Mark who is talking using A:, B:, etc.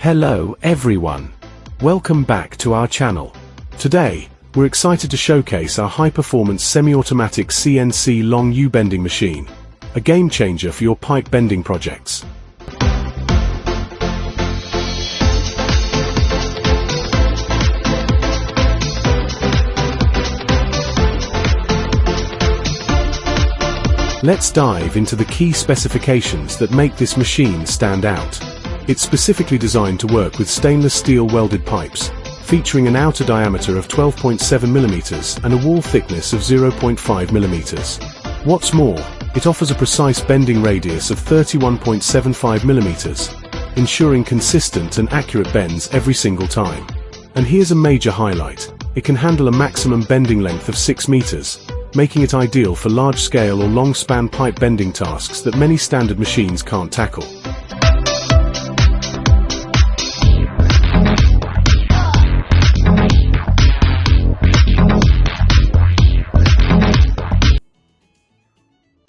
A: Hello everyone. Welcome back to our channel. Today, we're excited to showcase our high-performance semi-automatic CNC long U-bending machine, a game-changer for your pipe bending projects. Let's dive into the key specifications that make this machine stand out. It's specifically designed to work with stainless steel welded pipes, featuring an outer diameter of 12.7mm and a wall thickness of 0.5mm. What's more, it offers a precise bending radius of 31.75mm, ensuring consistent and accurate bends every single time. And here's a major highlight: it can handle a maximum bending length of 6 meters, making it ideal for large-scale or long-span pipe bending tasks that many standard machines can't tackle.